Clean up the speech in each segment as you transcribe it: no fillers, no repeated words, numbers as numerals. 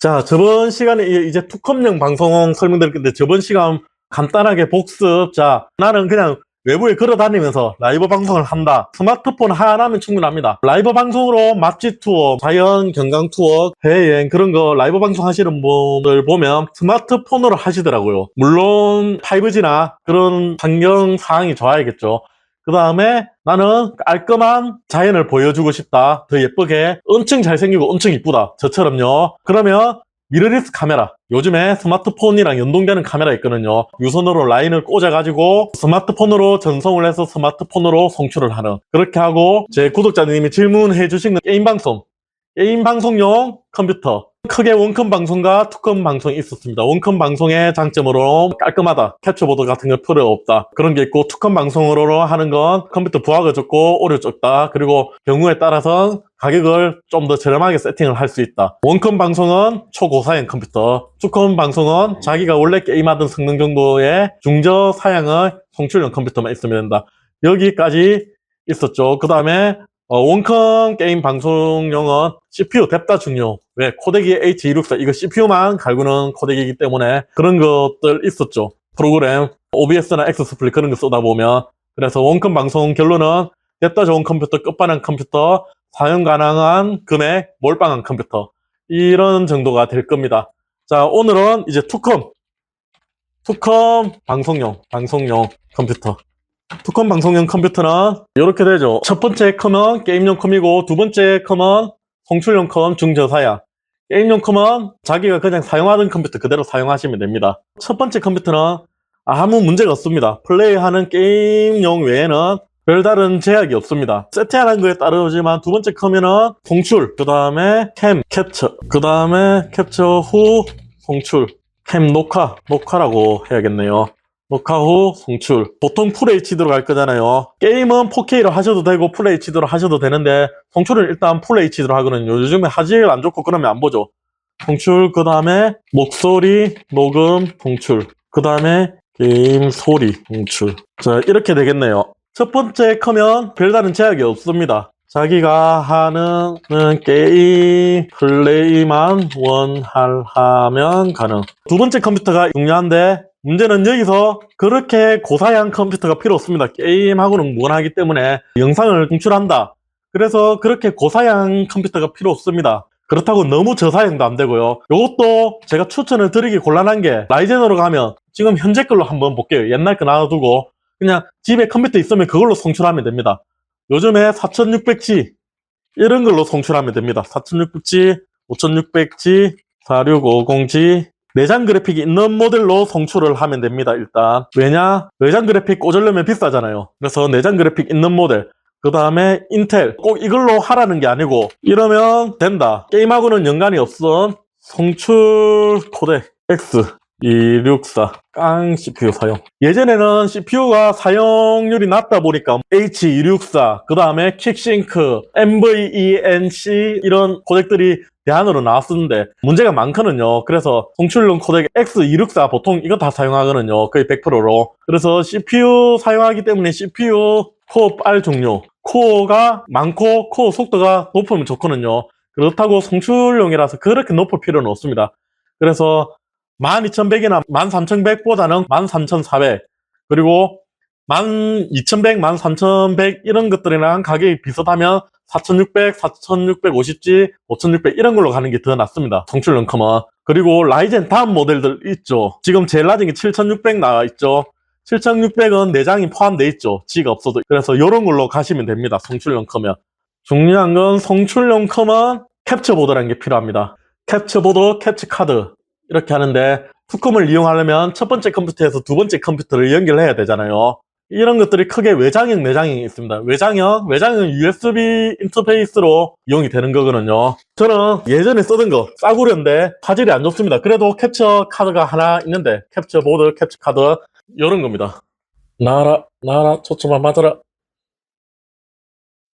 자, 저번 시간에 이제 투컴용 방송 설명드릴 건데, 저번 시간 간단하게 복습. 자, 나는 그냥 외부에 걸어 다니면서 라이브 방송을 한다. 스마트폰 하나면 충분합니다. 라이브 방송으로 맛집 투어, 자연 경강 투어, 해외여행 그런 거 라이브 방송 하시는 분들 보면 스마트폰으로 하시더라고요. 물론 5G나 그런 환경 상황이 좋아야겠죠. 그 다음에 나는 깔끔한 자연을 보여주고 싶다. 더 예쁘게. 엄청 잘생기고 엄청 이쁘다. 저처럼요. 그러면 미러리스 카메라. 요즘에 스마트폰이랑 연동되는 카메라 있거든요. 유선으로 라인을 꽂아가지고 스마트폰으로 전송을 해서 스마트폰으로 송출을 하는. 그렇게 하고 제 구독자님이 질문해 주신 게임 방송. 게임 방송용 컴퓨터. 크게 원컴 방송과 투컴 방송이 있었습니다. 원컴 방송의 장점으로 깔끔하다. 캡처보드 같은 거 필요 없다. 그런 게 있고, 투컴 방송으로 하는 건 컴퓨터 부하가 적고 오류 적다. 그리고 경우에 따라서 가격을 좀 더 저렴하게 세팅을 할 수 있다. 원컴 방송은 초고사양 컴퓨터, 투컴 방송은 자기가 원래 게임하던 성능 정도의 중저사양의 송출용 컴퓨터만 있으면 된다. 여기까지 있었죠. 그 다음에 원컴 게임 방송용은 CPU 뎁다 중요. 왜? 코덱이 H264 이거 CPU만 갈구는 코덱이기 때문에 그런 것들 있었죠. 프로그램 OBS나 엑스스플릿 그런 거 쓰다 보면. 그래서 원컴 방송 결론은 뎁다 좋은 컴퓨터, 끝판왕 컴퓨터, 사용 가능한 금액, 몰빵한 컴퓨터, 이런 정도가 될 겁니다. 자, 오늘은 이제 투컴 방송용 컴퓨터. 투컴 방송용 컴퓨터는 이렇게 되죠. 첫 번째 컴은 게임용 컴이고, 두 번째 컴은 송출용 컴 중저사양. 게임용 컴은 자기가 그냥 사용하던 컴퓨터 그대로 사용하시면 됩니다. 첫 번째 컴퓨터는 아무 문제가 없습니다. 플레이하는 게임용 외에는 별다른 제약이 없습니다. 세팅하는 거에 따르지만, 두 번째 컴에는 송출, 그 다음에 캠, 캡처, 그 다음에 캡처 후 송출, 캠 녹화라고 해야겠네요. 녹화 후 송출. 보통 FHD로 갈 거잖아요. 게임은 4K로 하셔도 되고 FHD로 하셔도 되는데, 송출은 일단 FHD로 하거든요. 요즘에 화질 안 좋고 그러면 안 보죠. 송출, 그 다음에 목소리 녹음 송출, 그 다음에 게임 소리 송출. 자, 이렇게 되겠네요. 첫 번째 컴은 별다른 제약이 없습니다. 자기가 하는 게임 플레이만 원하면 가능. 두 번째 컴퓨터가 중요한데, 문제는 여기서 그렇게 고사양 컴퓨터가 필요 없습니다. 게임하고는 무관하기 때문에 영상을 송출한다. 그래서 그렇게 고사양 컴퓨터가 필요 없습니다. 그렇다고 너무 저사양도 안 되고요. 이것도 제가 추천을 드리기 곤란한 게, 라이젠으로 가면 지금 현재 걸로 한번 볼게요. 옛날 거 놔두고 그냥 집에 컴퓨터 있으면 그걸로 송출하면 됩니다. 요즘에 4600G 이런 걸로 송출하면 됩니다. 4600G, 5600G, 4650G 내장 그래픽이 있는 모델로 송출을 하면 됩니다. 일단 왜냐? 외장 그래픽 꽂으려면 비싸잖아요. 그래서 내장 그래픽 있는 모델, 그 다음에 인텔, 꼭 이걸로 하라는 게 아니고 이러면 된다. 게임하고는 연관이 없어. 송출 코덱 X264 깡 CPU 사용. 예전에는 CPU가 사용률이 낮다 보니까 H264, 그 다음에 킥싱크, MVENC 이런 코덱들이 대안으로 나왔었는데 문제가 많거든요. 그래서 송출용 코덱 X264 보통 이거 다 사용하거든요. 거의 100%로. 그래서 CPU 사용하기 때문에 CPU 코어 R 종류, 코어가 많고 코어 속도가 높으면 좋거든요. 그렇다고 송출용이라서 그렇게 높을 필요는 없습니다. 그래서 12100이나 13100보다는 13400, 그리고 12100, 13100 이런 것들이랑 가격이 비슷하면 4600, 4650G, 5600 이런 걸로 가는 게 더 낫습니다. 송출용 컴은. 그리고 라이젠 다음 모델들 있죠. 지금 제일 낮은 게 7600 나와 있죠. 7600은 내장이 포함되어 있죠. G가 없어도. 그래서 이런 걸로 가시면 됩니다. 송출용 컴은. 중요한 건 송출용 컴은 캡처보드라는 게 필요합니다. 캡처보드, 캡처카드 이렇게 하는데, 투컴을 이용하려면 첫 번째 컴퓨터에서 두 번째 컴퓨터를 연결해야 되잖아요. 이런 것들이 크게 외장형, 내장형이 있습니다. 외장형은 USB 인터페이스로 이용이 되는 거거든요. 저는 예전에 쓰던 거 싸구려인데 화질이 안 좋습니다. 그래도 캡처 카드가 하나 있는데, 캡처 보드, 캡처 카드 이런 겁니다. 나라 초점만 맞아라.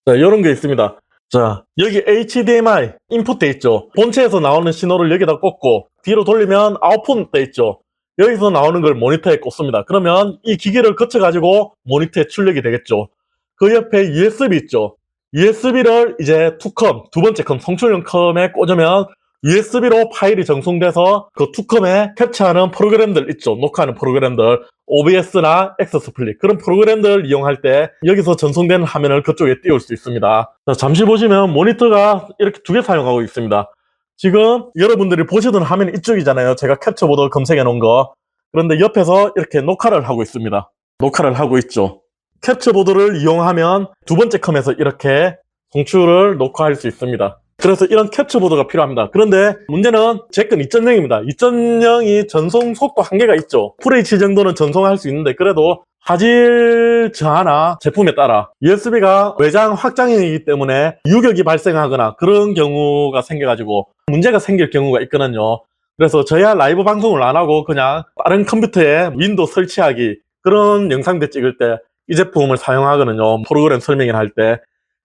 자, 이런 게 있습니다. 자, 여기 HDMI 인풋 돼 있죠. 본체에서 나오는 신호를 여기다 꽂고 뒤로 돌리면 아웃풋 돼 있죠. 여기서 나오는 걸 모니터에 꽂습니다. 그러면 이 기계를 거쳐가지고 모니터에 출력이 되겠죠. 그 옆에 USB 있죠. USB를 이제 투컴, 두 번째 컴, 송출용 컴에 꽂으면 USB로 파일이 전송돼서 그 투컴에 캡처하는 프로그램들 있죠. 녹화하는 프로그램들. OBS나 엑스스플릿 그런 프로그램들 이용할 때 여기서 전송되는 화면을 그쪽에 띄울 수 있습니다. 자, 잠시 보시면 모니터가 이렇게 두 개 사용하고 있습니다. 지금 여러분들이 보시던 화면이 이쪽이잖아요. 제가 캡처보드 검색해 놓은 거. 그런데 옆에서 이렇게 녹화를 하고 있습니다. 녹화를 하고 있죠. 캡처보드를 이용하면 두 번째 컴에서 이렇게 송출을 녹화할 수 있습니다. 그래서 이런 캡처보드가 필요합니다. 그런데 문제는 제 건 2.0입니다. 2.0이 전송 속도 한계가 있죠. FHD 정도는 전송할 수 있는데 그래도 화질 저하나 제품에 따라 USB가 외장 확장형이기 때문에 유격이 발생하거나 그런 경우가 생겨가지고 문제가 생길 경우가 있거든요. 그래서 저야 라이브 방송을 안 하고 그냥 다른 컴퓨터에 윈도우 설치하기 그런 영상들 찍을 때 이 제품을 사용하거든요. 프로그램 설명을 할 때.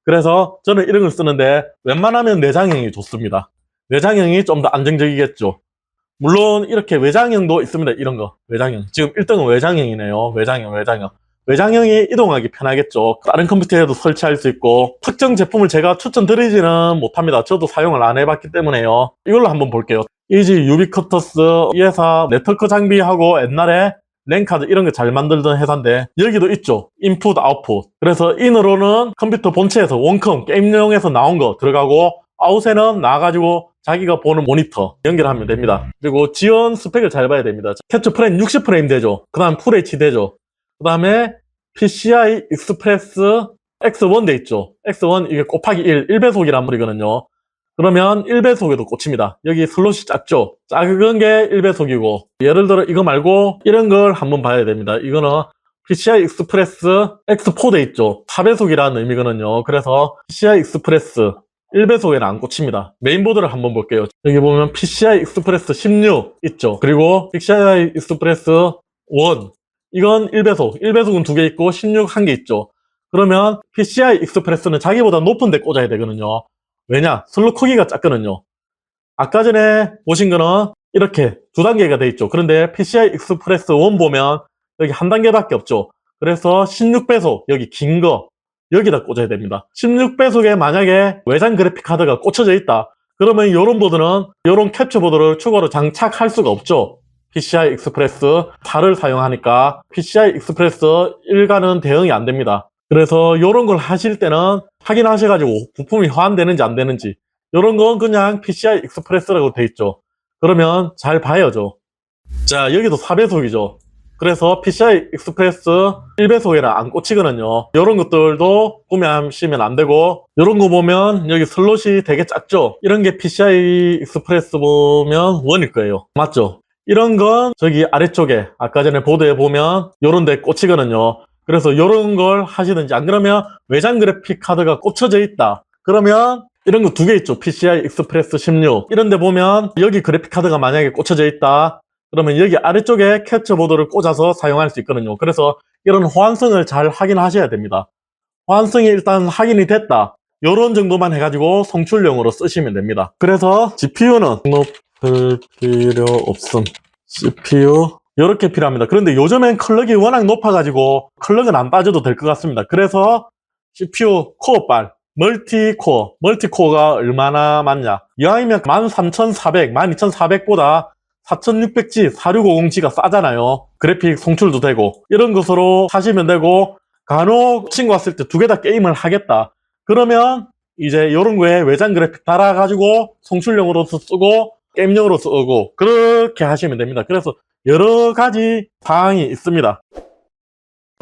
그래서 저는 이런 걸 쓰는데 웬만하면 내장형이 좋습니다. 내장형이 좀 더 안정적이겠죠. 물론 이렇게 외장형도 있습니다. 이런 거 외장형. 지금 1등은 외장형이네요. 외장형. 외장형이 이동하기 편하겠죠. 다른 컴퓨터에도 설치할 수 있고 특정 제품을 제가 추천드리지는 못합니다. 저도 사용을 안 해봤기 때문에요. 이걸로 한번 볼게요. 이지 유비쿼터스 이 회사 네트워크 장비하고 옛날에 랜카드 이런 거 잘 만들던 회사인데 여기도 있죠. 인풋 아웃풋. 그래서 인으로는 컴퓨터 본체에서 원컴 게임용에서 나온 거 들어가고 아웃에는 나와가지고 자기가 보는 모니터 연결하면 됩니다. 그리고 지원 스펙을 잘 봐야 됩니다. 캡처 프레임 60프레임 되죠. 그 다음 FHD 되죠. 그 다음에 PCI 익스프레스 X1 돼 있죠. X1 이게 곱하기 1배속이란 말이거든요. 그러면 1배속에도 꽂힙니다. 여기 슬롯이 작죠? 작은 게 1배속이고 예를 들어 이거 말고 이런 걸 한번 봐야 됩니다. 이거는 PCI 익스프레스 X4 돼 있죠? 4배속이라는 의미거든요. 그래서 PCI 익스프레스 1배속에는 안 꽂힙니다. 메인보드를 한번 볼게요. 여기 보면 PCI 익스프레스 16 있죠? 그리고 PCI 익스프레스 1 이건 1배속 1배속은 2개 있고 16 1개 있죠? 그러면 PCI 익스프레스는 자기보다 높은 데 꽂아야 되거든요. 왜냐? 슬롯 크기가 작거든요. 아까 전에 보신 거는 이렇게 두 단계가 돼 있죠. 그런데 PCI 익스프레스 1 보면 여기 한 단계밖에 없죠. 그래서 16배속 여기 긴 거 여기다 꽂아야 됩니다. 16배속에 만약에 외장 그래픽 카드가 꽂혀져 있다. 그러면 이런 보드는 이런 캡처 보드를 추가로 장착할 수가 없죠. PCI 익스프레스 8을 사용하니까 PCI 익스프레스 1과는 대응이 안 됩니다. 그래서 이런 걸 하실 때는 확인하셔가지고 부품이 호환되는지 안 되는지 이런 건 그냥 PCI 익스프레스라고 돼 있죠. 그러면 잘 봐야죠. 자, 여기도 4배속이죠. 그래서 PCI 익스프레스 1배속에는 안 꽂히거든요. 이런 것들도 구매하시면 안 되고 이런 거 보면 여기 슬롯이 되게 작죠. 이런 게 PCI 익스프레스 보면 1일 거예요. 맞죠? 이런 건 저기 아래쪽에 아까 전에 보드에 보면 이런 데 꽂히거든요. 그래서 이런 걸 하시든지 안 그러면 외장 그래픽 카드가 꽂혀져 있다. 그러면 이런 거 두 개 있죠. PCI 익스프레스 16 이런 데 보면 여기 그래픽 카드가 만약에 꽂혀져 있다. 그러면 여기 아래쪽에 캡처 보드를 꽂아서 사용할 수 있거든요. 그래서 이런 호환성을 잘 확인하셔야 됩니다. 호환성이 일단 확인이 됐다. 이런 정도만 해가지고 송출용으로 쓰시면 됩니다. 그래서 GPU는 높일 필요 없음. CPU 이렇게 필요합니다. 그런데 요즘엔 클럭이 워낙 높아가지고 클럭은 안 빠져도 될 것 같습니다. 그래서 CPU 코어빨 멀티코어가 얼마나 많냐 이왕이면 13400, 12400보다 4600G, 4650G가 싸잖아요. 그래픽 송출도 되고 이런 것으로 사시면 되고 간혹 친구 왔을 때 두 개 다 게임을 하겠다. 그러면 이제 이런 거에 외장 그래픽 달아가지고 송출용으로도 쓰고 게임용으로 쓰고 그렇게 하시면 됩니다. 그래서 여러 가지 사항이 있습니다.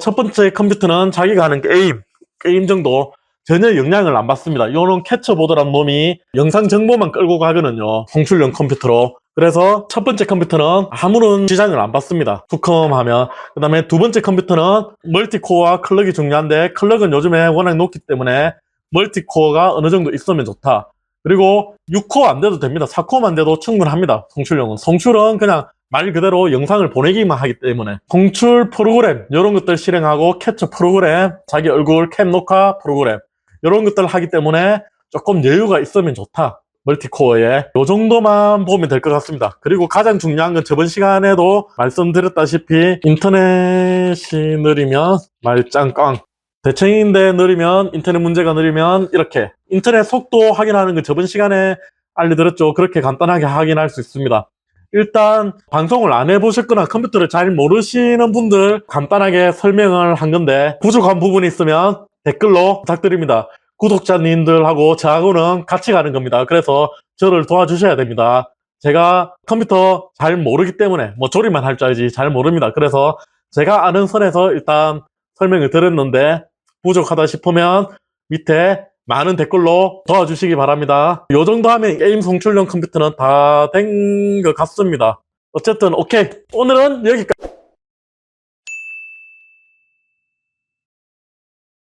첫 번째 컴퓨터는 자기가 하는 게임 정도 전혀 영향을 안 받습니다. 이런 캡처보드란 놈이 영상 정보만 끌고 가거든요. 송출용 컴퓨터로. 그래서 첫 번째 컴퓨터는 아무런 지장을 안 받습니다. 투컴 하면. 그 다음에 두 번째 컴퓨터는 멀티코어와 클럭이 중요한데 클럭은 요즘에 워낙 높기 때문에 멀티코어가 어느 정도 있으면 좋다. 그리고 6코어 안 돼도 됩니다. 4코어만 돼도 충분합니다. 송출용은. 송출은 그냥 말 그대로 영상을 보내기만 하기 때문에 송출 프로그램 이런 것들 실행하고 캡처 프로그램 자기 얼굴 캠 녹화 프로그램 이런 것들 하기 때문에 조금 여유가 있으면 좋다. 멀티코어에 이 정도만 보면 될 것 같습니다. 그리고 가장 중요한 건 저번 시간에도 말씀드렸다시피 인터넷이 느리면 말짱꽝 대체인데 느리면 인터넷 문제가 느리면 이렇게 인터넷 속도 확인하는 거 저번 시간에 알려드렸죠. 그렇게 간단하게 확인할 수 있습니다. 일단 방송을 안 해보셨거나 컴퓨터를 잘 모르시는 분들 간단하게 설명을 한 건데 부족한 부분이 있으면 댓글로 부탁드립니다. 구독자님들하고 저하고는 같이 가는 겁니다. 그래서 저를 도와주셔야 됩니다. 제가 컴퓨터 잘 모르기 때문에 뭐 조립만 할 줄 알지 잘 모릅니다. 그래서 제가 아는 선에서 일단 설명을 드렸는데 부족하다 싶으면 밑에 많은 댓글로 도와주시기 바랍니다. 이 정도 하면 게임 송출용 컴퓨터는 다 된 것 같습니다. 어쨌든 오케이, 오늘은 여기까지.